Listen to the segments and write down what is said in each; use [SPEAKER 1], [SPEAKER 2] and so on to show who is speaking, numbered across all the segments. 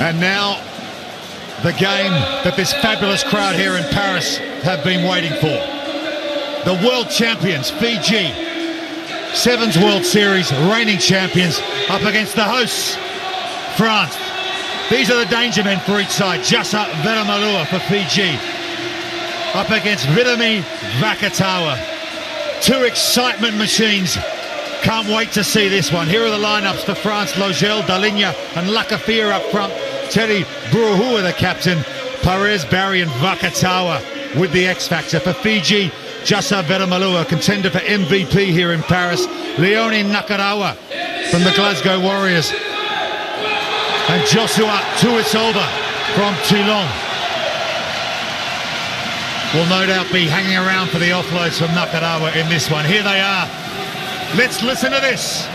[SPEAKER 1] And now, the game that this fabulous crowd here in Paris have been waiting for. The world champions, Fiji, Sevens World Series reigning champions, up against the hosts, France. These are the danger men for each side. Jasa Veremalua for Fiji, up against Virami Vakatawa. Two excitement machines. Can't wait to see this one. Here are the lineups for France: Logel, Dalinha and Lakafia up front. Teddy Buruhua, the captain. Perez, Barry and Vakatawa with the X Factor. For Fiji, Jasa Veremalua, contender for MVP here in Paris. Leone Nakarawa from the Glasgow Warriors. And Joshua Tuisolva from Toulon will no doubt be hanging around for the offloads from Nakarawa in this one. Here they are. Let's listen to this.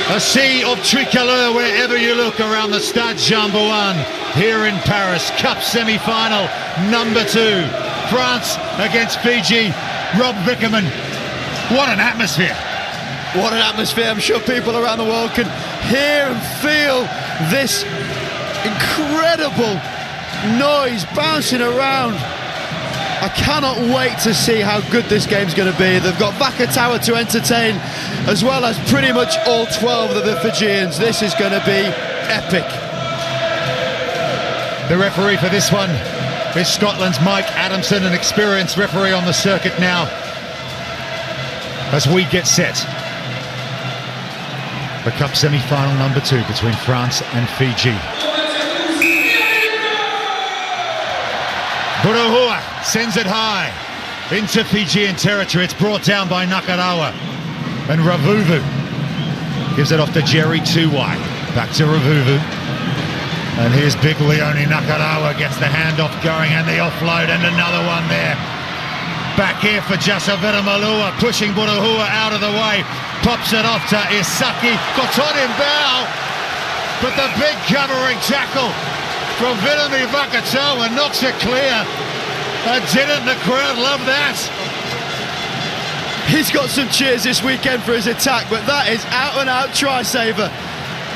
[SPEAKER 1] A sea of tricolor wherever you look around the Stade Jean-Bouin here in Paris. Cup semi-final number 2. France against Fiji. Rob Vickerman, what an atmosphere.
[SPEAKER 2] What an atmosphere. I'm sure people around the world can hear and feel this incredible noise bouncing around. I cannot wait to see how good this game's going to be. They've got Vakatawa to entertain, as well as pretty much all 12 of the Fijians. This is going to be epic.
[SPEAKER 1] The referee for this one is Scotland's Mike Adamson, an experienced referee on the circuit now, as we get set. The Cup semi-final number 2 between France and Fiji. Buruhua sends it high into Fijian territory. It's brought down by Nakarawa. And Ravuvu gives it off to Jerry Tuwai. Back to Ravuvu. And here's big Leone Nakarawa, gets the handoff going and the offload, and another one there. Back here for Jasa Veremalua, pushing Buruhua out of the way. Pops it off to Isaki. Got on him bow. But the big covering tackle from Virami Vakatawa knocks it clear. And didn't the crowd love that?
[SPEAKER 2] He's got some cheers this weekend for his attack, but that is out and out try saver.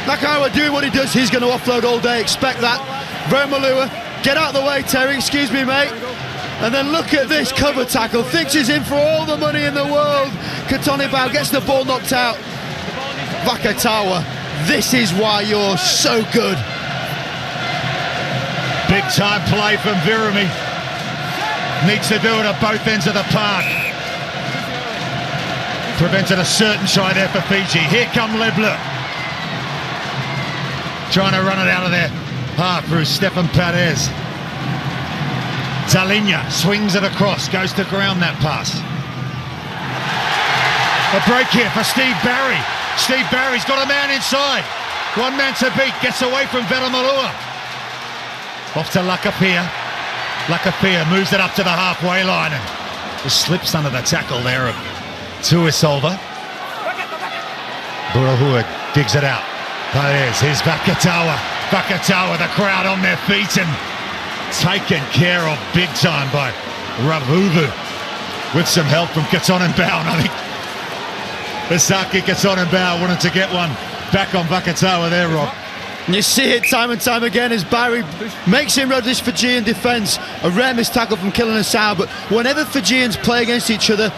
[SPEAKER 2] Nakarawa doing what he does. He's going to offload all day, expect that. Veremalua, get out of the way, Terry, excuse me, mate. And then look at this cover tackle. Thinks he's in for all the money in the world. Katoni Bao gets the ball knocked out. Vakatawa, this is why you're so good.
[SPEAKER 1] Big time play from Virami. Needs to do it at both ends of the park. Prevented a certain try there for Fiji. Here come Lebleu. Trying to run it out of there. Through Stefan Perez. Dalinha swings it across, goes to ground that pass. A break here for Steve Barry. Steve Barry's got a man inside. One man to beat, gets away from Veremalua. Off to Lakafia. Lakafia moves it up to the halfway line and just slips under the tackle there of Tuisolva. Buruhua digs it out. Perez, here's Vakatawa. Vakatawa, the crowd on their feet and taken care of big time by Ravuvu with some help from Katonenbaum. I think Isaki Katonenbaum wanted to get one back on Vakatawa there, Rob.
[SPEAKER 2] And you see it time and time again as Barry makes inroads this Fijian defence. A rare missed tackle from Killinasau, but whenever Fijians play against each other,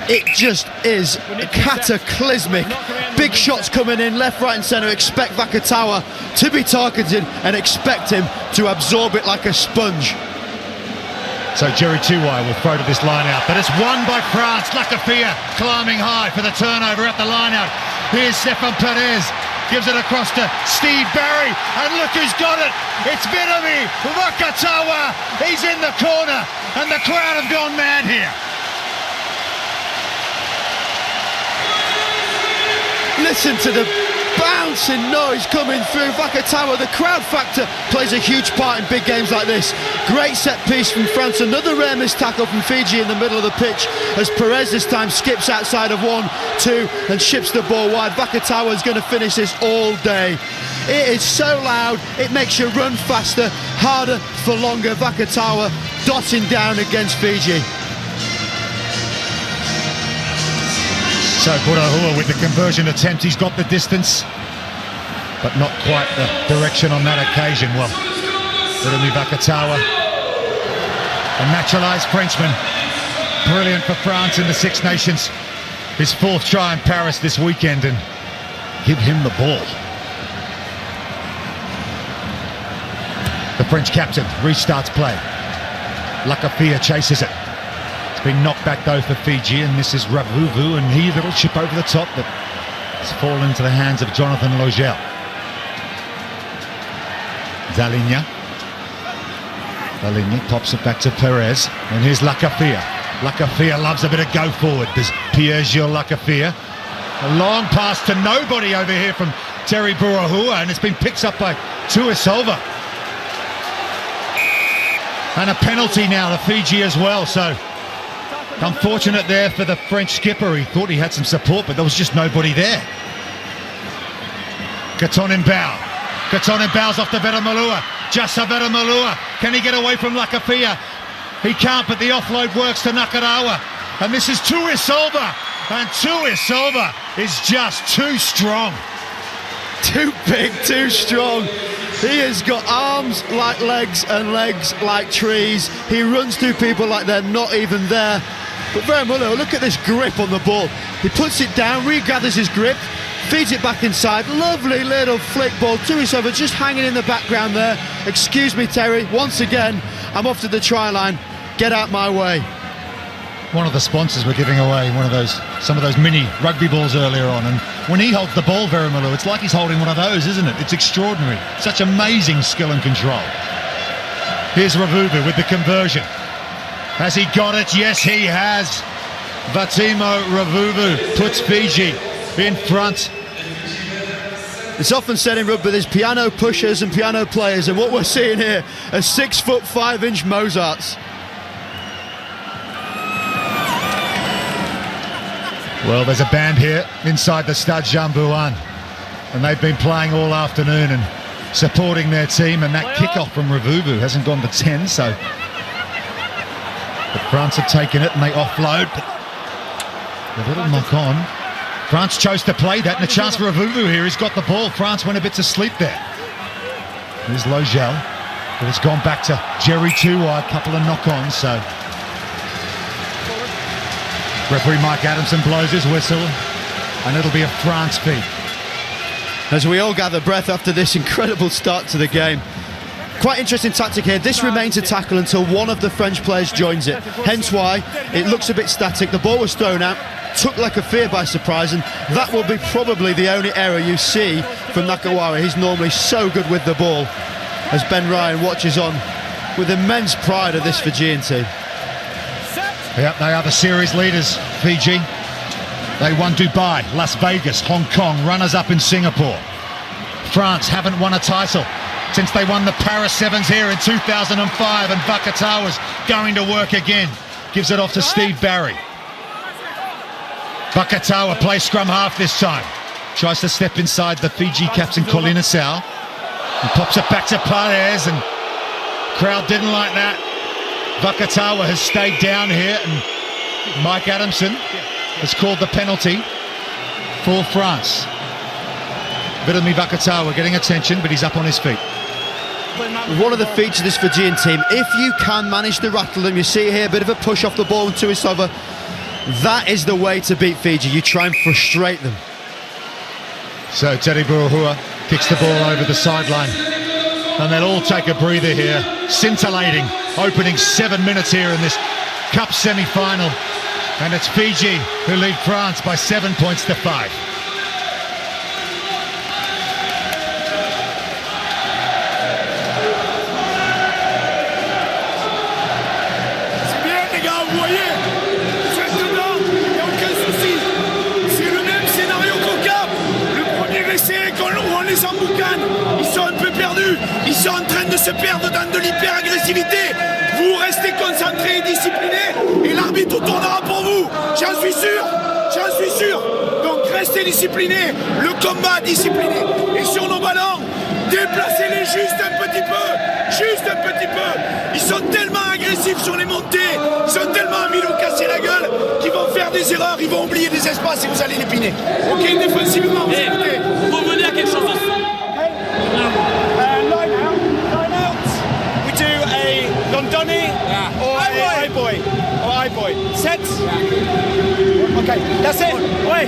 [SPEAKER 2] it just is cataclysmic. Big shots coming in left, right and centre. Expect Vakatawa to be targeted and expect him to absorb it like a sponge.
[SPEAKER 1] So Jerry Tuwai will throw to this line out, but it's won by France. Lakafia climbing high for the turnover at the line out. Here's Stefan Perez, gives it across to Steve Barry, and look who's got it. It's Virami Vakatawa. He's in the corner and the crowd have gone mad here.
[SPEAKER 2] Listen to the bouncing noise coming through. Vakatawa, the crowd factor plays a huge part in big games like this. Great set piece from France. Another rare missed tackle from Fiji in the middle of the pitch as Perez this time skips outside of 1-2 and ships the ball wide. Vakatawa is going to finish this all day. It is so loud, it makes you run faster, harder for longer. Vakatawa dotting down against Fiji.
[SPEAKER 1] So Burahua with the conversion attempt, he's got the distance, but not quite the direction on that occasion. Well, Burahua Vakatawa, a naturalised Frenchman, brilliant for France in the Six Nations. His fourth try in Paris this weekend, and give him the ball. The French captain restarts play. Lakafia chases it. It's been knocked back though for Fiji, and this is Ravuvu, and he little chip over the top that has fallen into the hands of Jonathan Logel. Dalinha pops it back to Perez, and here's Lakafia. Lakafia loves a bit of go forward. There's Pierre-Gilles Lakafia. A long pass to nobody over here from Terry Burahua, and it's been picked up by Tuisolva. And a penalty now to Fiji as well, so unfortunate there for the French skipper. He thought he had some support, but there was just nobody there. Katonin-Bao. Katonin-Bao's off to Veremalua. Just Veremalua. Can he get away from Lakafia? He can't, but the offload works to Nakarawa. And this is Tuisolva. And Tuisolva is just too strong.
[SPEAKER 2] Too big, too strong. He has got arms like legs and legs like trees. He runs through people like they're not even there. But Veremalua, look at this grip on the ball. He puts it down, regathers his grip, feeds it back inside. Lovely little flick ball. Tuisolva just hanging in the background there. Excuse me, Terry. Once again, I'm off to the try line. Get out my way.
[SPEAKER 1] One of the sponsors were giving away some of those mini rugby balls earlier on, and when he holds the ball, Veremalua, it's like he's holding one of those, isn't it? It's extraordinary. Such amazing skill and control. Here's Ravuvu with the conversion. Has he got it? Yes, he has. Vatimo Ravuvu puts Fiji in front.
[SPEAKER 2] It's often said in rugby there's piano pushers and piano players, and what we're seeing here are 6'5" Mozarts.
[SPEAKER 1] Well, there's a band here inside the Stade Jean-Bouin, and they've been playing all afternoon and supporting their team, and that kickoff from Ravuvu hasn't gone to 10, so but France have taken it and they offload. A little knock on. France chose to play that, and a chance for Ravuvu here. He's got the ball. France went a bit to sleep there. Here's Logel, but it's gone back to Jerry Tuwai, a couple of knock-ons, so referee Mike Adamson blows his whistle, and it'll be a France feed.
[SPEAKER 2] As we all gather breath after this incredible start to the game. Quite interesting tactic here. This remains a tackle until one of the French players joins it. Hence why it looks a bit static. The ball was thrown out, took Lakafia by surprise, and that will be probably the only error you see from Nakawara. He's normally so good with the ball, as Ben Ryan watches on with immense pride of this Fijian team.
[SPEAKER 1] Yep, they are the series leaders, Fiji. They won Dubai, Las Vegas, Hong Kong, runners-up in Singapore. France haven't won a title since they won the Paris Sevens here in 2005, and Vakatawa's going to work again. Gives it off to Steve Barry. Vakatawa plays scrum half this time. Tries to step inside the Fiji captain Colin Asau. And pops it back to Perez, and crowd didn't like that. Vakatawa has stayed down here, and Mike Adamson has called the penalty for France. Vladimir Vakatawa getting attention, but he's up on his feet.
[SPEAKER 2] One of the features of this Fijian team, if you can manage to rattle them, you see here a bit of a push off the ball into Tuisolva. That is the way to beat Fiji. You try and frustrate them.
[SPEAKER 1] So Terry Burahua kicks the ball over the sideline, and they'll all take a breather here. Scintillating opening 7 minutes here in this Cup semi-final, and it's Fiji who lead France by 7 points to 5.
[SPEAKER 3] Ils sont un peu perdus, ils sont en train de se perdre dans de l'hyper-agressivité. Vous restez concentrés et disciplinés, et l'arbitre tournera pour vous, j'en suis sûr. Donc restez disciplinés, le combat discipliné. Et sur nos ballons, Déplacez-les juste un petit peu. Ils sont tellement agressifs sur les montées, ils sont tellement envie de vous casser la gueule qu'ils vont faire des erreurs, ils vont oublier des espaces et vous allez les piner. Ok, défensivement, vous écoutez.
[SPEAKER 4] Vous revenez à quelque chose de...
[SPEAKER 5] Line out. We do a Londoni or a high boy. Set. Okay, that's it. Ouais,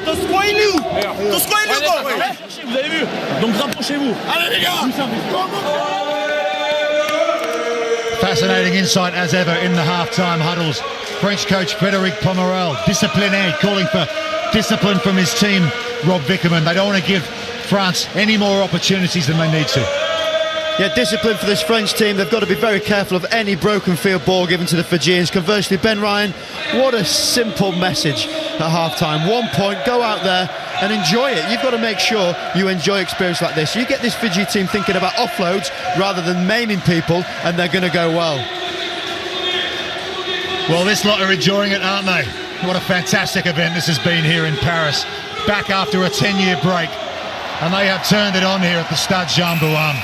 [SPEAKER 5] to squailou.
[SPEAKER 4] Vous avez vu? Donc rapprochez-vous.
[SPEAKER 3] Allez les gars.
[SPEAKER 1] Fascinating insight as ever in the half-time huddles. French coach Frédéric Pomerel, discipliné, calling for discipline from his team, Rob Vickerman. They don't want to give France any more opportunities than they need to.
[SPEAKER 2] Yeah, discipline for this French team. They've got to be very careful of any broken field ball given to the Fijians. Conversely, Ben Ryan, what a simple message at half-time. 1 point, go out there and enjoy it. You've got to make sure you enjoy experience like this. You get this Fiji team thinking about offloads rather than maiming people, and they're going to go well.
[SPEAKER 1] Well, this lot are enjoying it, aren't they? What a fantastic event this has been here in Paris. Back after a 10-year break, and they have turned it on here at the Stade Jean-Bouin.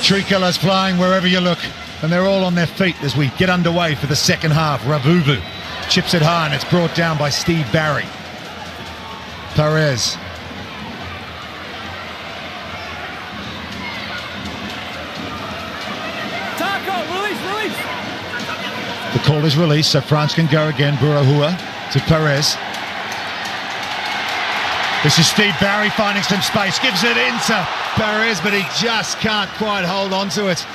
[SPEAKER 1] Tricolours flying wherever you look, and they're all on their feet as we get underway for the second half. Ravuvu chips it high, and it's brought down by Steve Barry. Perez.
[SPEAKER 4] Release.
[SPEAKER 1] The call is released, so France can go again. Burahua to Perez. This is Steve Barry finding some space, gives it into Perez, but he just can't quite hold on to it.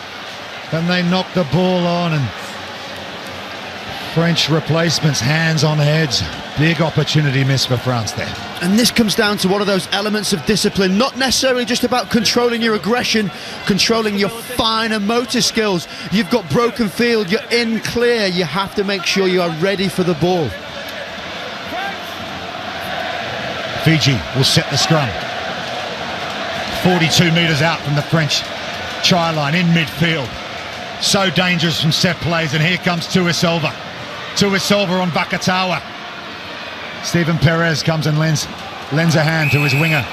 [SPEAKER 1] And they knock the ball on, and French replacements, hands on heads. Big opportunity missed for France there.
[SPEAKER 2] And this comes down to one of those elements of discipline, not necessarily just about controlling your aggression, controlling your finer motor skills. You've got broken field, you're in clear, you have to make sure you are ready for the ball.
[SPEAKER 1] Fiji will set the scrum. 42 metres out from the French try line in midfield. So dangerous from set plays, and here comes Tuisilva. Tuisilva on Vakatawa. Stephen Perez comes and lends a hand to his winger.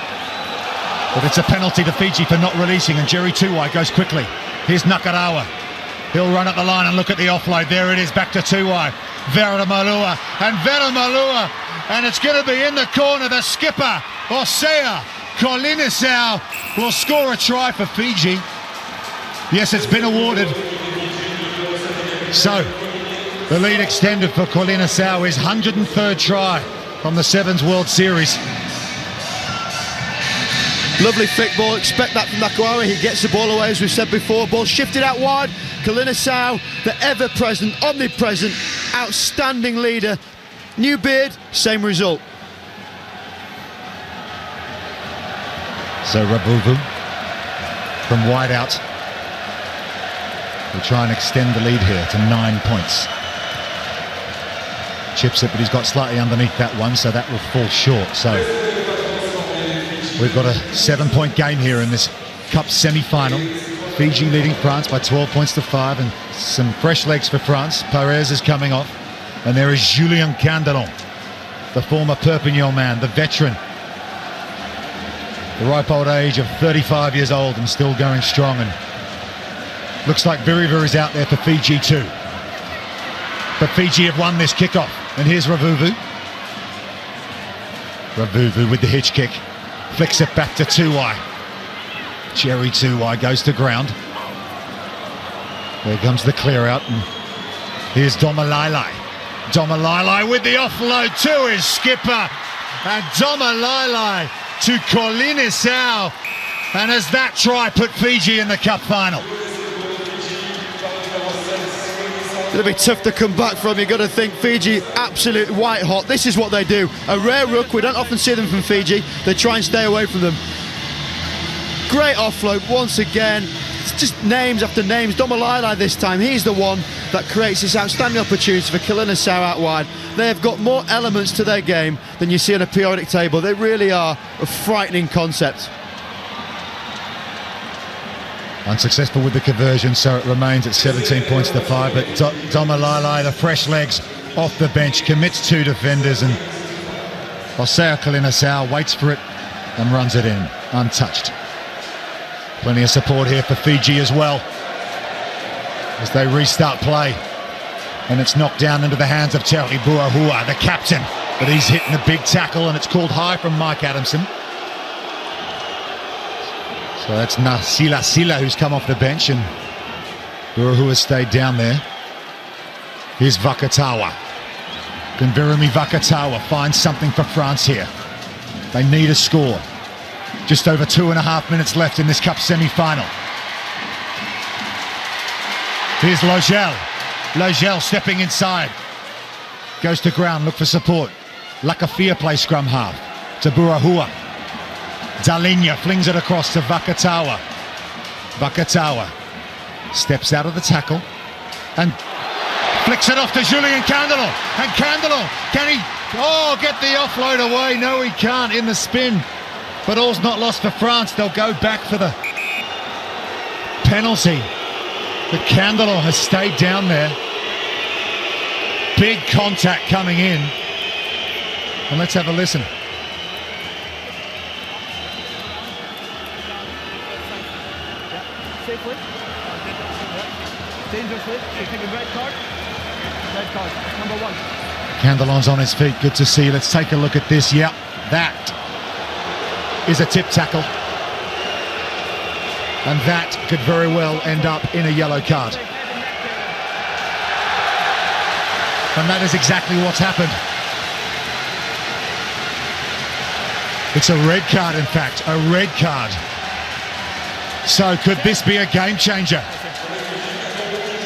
[SPEAKER 1] But it's a penalty to Fiji for not releasing, and Jerry Tuwai goes quickly. Here's Nakarawa. He'll run up the line and look at the offload. There it is, back to Tuwai. Veramalua, and it's going to be in the corner. The skipper, Osea Kolinisau, will score a try for Fiji. Yes, it's been awarded. So, the lead extended for Kolinisau, his 103rd try from the Sevens World Series.
[SPEAKER 2] Lovely thick ball, expect that from Nakarawa. He gets the ball away, as we've said before. Ball shifted out wide. Kolinisau, the ever-present, omnipresent, outstanding leader. New beard, same result.
[SPEAKER 1] So Ravuvu from wide out will try and extend the lead here to 9 points. Chips it, but he's got slightly underneath that one, so that will fall short. So we've got a 7-point game here in this Cup semi-final. Fiji leading France by 12 points to 5, and some fresh legs for France. Perez is coming off, and there is Julien Candelon, the former Perpignan man, the veteran. The ripe old age of 35 years old and still going strong, and looks like Viriviri's out there for Fiji too. But Fiji have won this kickoff, and here's Ravuvu. Ravuvu with the hitch kick, flicks it back to Tuwai. Jerry Tuwai goes to ground. There comes the clear out, and here's Domalai. Domalai with the offload to his skipper, and Domalai to Kolinisau, and has that try put Fiji in the cup final?
[SPEAKER 2] It'll be tough to come back from. You've got to think Fiji absolute white hot. This is what they do. A rare ruck. We don't often see them from Fiji. They try and stay away from them. Great offload once again. It's just names after names. Domalai this time. He's the one that creates this outstanding opportunity for Kolinisau out wide. They have got more elements to their game than you see on a periodic table. They really are a frightening concept.
[SPEAKER 1] Unsuccessful with the conversion, so it remains at 17 points to 5. But Domalai, the fresh legs off the bench, commits 2 defenders, and Osea Kolinisau waits for it and runs it in. untouched. Plenty of support here for Fiji as well as they restart play. And it's knocked down into the hands of Terry Buahua, the captain. But he's hitting a big tackle, and it's called high from Mike Adamson. So that's Nasila Sila who's come off the bench, and Buahua stayed down there. Here's Vakatawa. Can Virumi Vakatawa find something for France here? They need a score. Just over 2.5 minutes left in this Cup semi-final. Here's Logel. Logel stepping inside. Goes to ground, look for support. Lakafia plays scrum half to Buahua. Dalinya flings it across to Vakatawa. Vakatawa steps out of the tackle and flicks it off to Julien Candelon. And Candelon, can he get the offload away? No, he can't in the spin. But all's not lost for France. They'll go back for the penalty. But Candelon has stayed down there. Big contact coming in. And let's have a listen.
[SPEAKER 2] Safely. Dangerously. Taking a red card. Red card. Number 1.
[SPEAKER 1] Candelon's on his feet. Good to see. Let's take a look at this. Yep, that is a tip tackle. And that could very well end up in a yellow card. And that is exactly what's happened. It's a red card, in fact, a red card. So could this be a game changer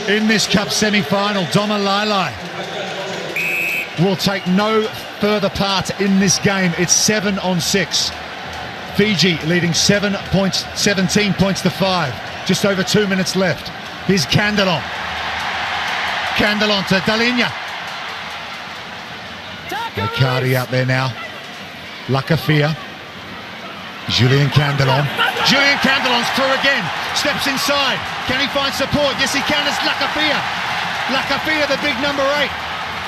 [SPEAKER 1] in this Cup semi-final? Doma Lailai will take no further part in this game. It's 7-on-6. Fiji leading 17 points to 5. Just over 2 minutes left. Here's Candelon. Candelon to Dalinya. Icardi out there now. Lakafia. Julien Candelon. Julien Candelon's through again. Steps inside. Can he find support? Yes, he can. It's Lakafia. Lakafia, the big number 8.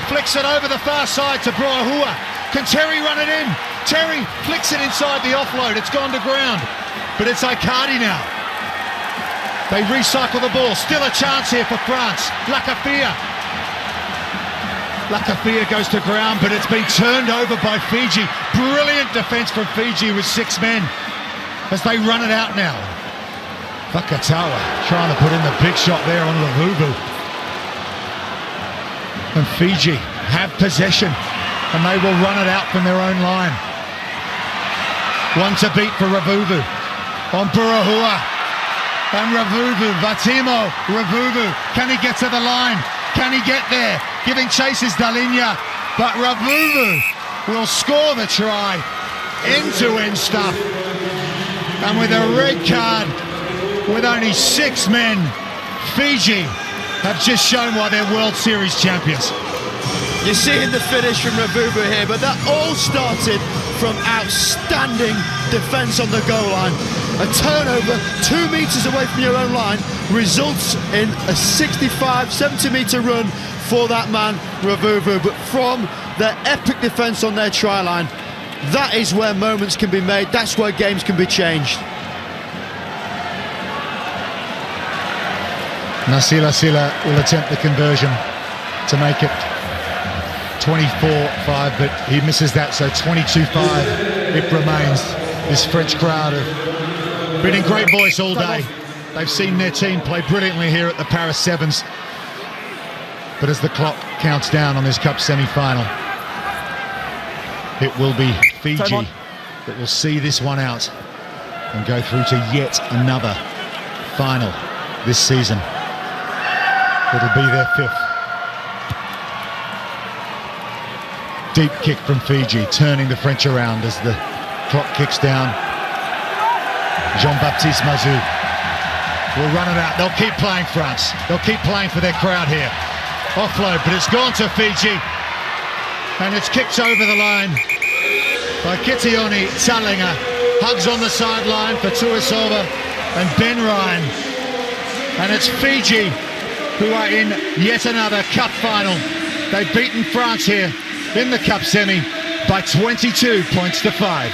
[SPEAKER 1] Flicks it over the far side to Buahua. Can Terry run it in? Terry flicks it inside the offload. It's gone to ground. But it's Icardi now. They recycle the ball. Still a chance here for France. Lakafia. Lakafia goes to ground, but it's been turned over by Fiji. Brilliant defence from Fiji with 6 men as they run it out now. Vakatawa trying to put in the big shot there on Ravuvu. And Fiji have possession, and they will run it out from their own line. One to beat for Ravuvu on Buahua. And Ravuvu, Vatimo Ravuvu, can he get to the line? Can he get there? Giving chases Dalinya, but Ravuvu will score the try. End-to-end stuff. And with a red card, with only 6 men, Fiji have just shown why they're World Series champions.
[SPEAKER 2] You're seeing the finish from Ravuvu here, but that all started from outstanding defence on the goal line. A turnover 2 metres away from your own line results in a 65-70 metre run for that man Ravuvu, but from their epic defence on their try line, that is where moments can be made, that's where games can be changed.
[SPEAKER 1] Nasila Sila will attempt the conversion to make it 24-5, but he misses that, so 22-5 it remains. This French crowd have been in great voice all day. They've seen their team play brilliantly here at the Paris Sevens. But as the clock counts down on this Cup semi-final, it will be Fiji that will see this one out and go through to yet another final this season. It'll be their 5th. Deep kick from Fiji, turning the French around as the clock kicks down. Jean-Baptiste Mazou will run it out. They'll keep playing France. They'll keep playing for their crowd here. Offload, but it's gone to Fiji. And it's kicked over the line by Kitioni Talinga. Hugs on the sideline for Tuisova and Ben Ryan. And it's Fiji who are in yet another Cup final. They've beaten France here in the Cup semi by 22 points to 5.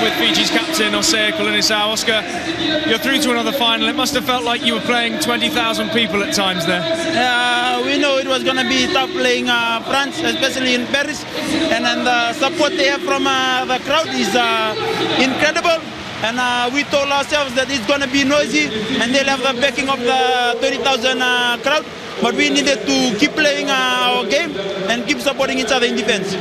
[SPEAKER 6] with Fiji's captain, Osea Kolinisau. Oscar, you're through to another final. It must have felt like you were playing 20,000 people at times there.
[SPEAKER 7] We know it was going to be tough playing France, especially in Paris. And then the support they have from the crowd is incredible. And we told ourselves that it's going to be noisy and they'll have the backing of the 30,000 crowd. But we needed to keep playing our game and keep supporting each other in defense.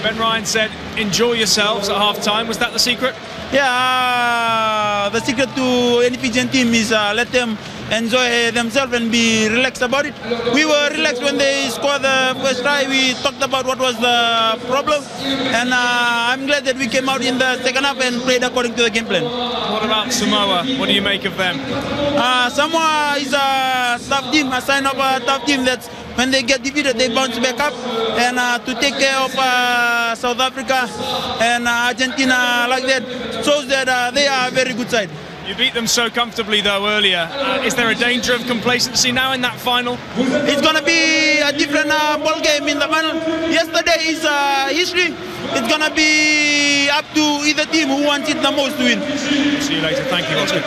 [SPEAKER 6] Ben Ryan said, enjoy yourselves at half-time. Was that the secret?
[SPEAKER 7] Yeah, the secret to any Fijian team is let them enjoy themselves and be relaxed about it. We were relaxed when they scored the first try. We talked about what was the problem, and I'm glad that we came out in the second half and played according to the game plan.
[SPEAKER 6] What about Samoa? What do you make of them?
[SPEAKER 7] Samoa is a tough team, a sign of a tough team that when they get defeated, they bounce back up. And to take care of South Africa and Argentina like that shows that they are a very good side.
[SPEAKER 6] You beat them so comfortably, though, earlier. Is there a danger of complacency now in that final?
[SPEAKER 7] It's going to be a different ball game in the final. Yesterday is history. It's going to be up to either team who wants it the most to win.
[SPEAKER 6] See you later. Thank you, Oscar.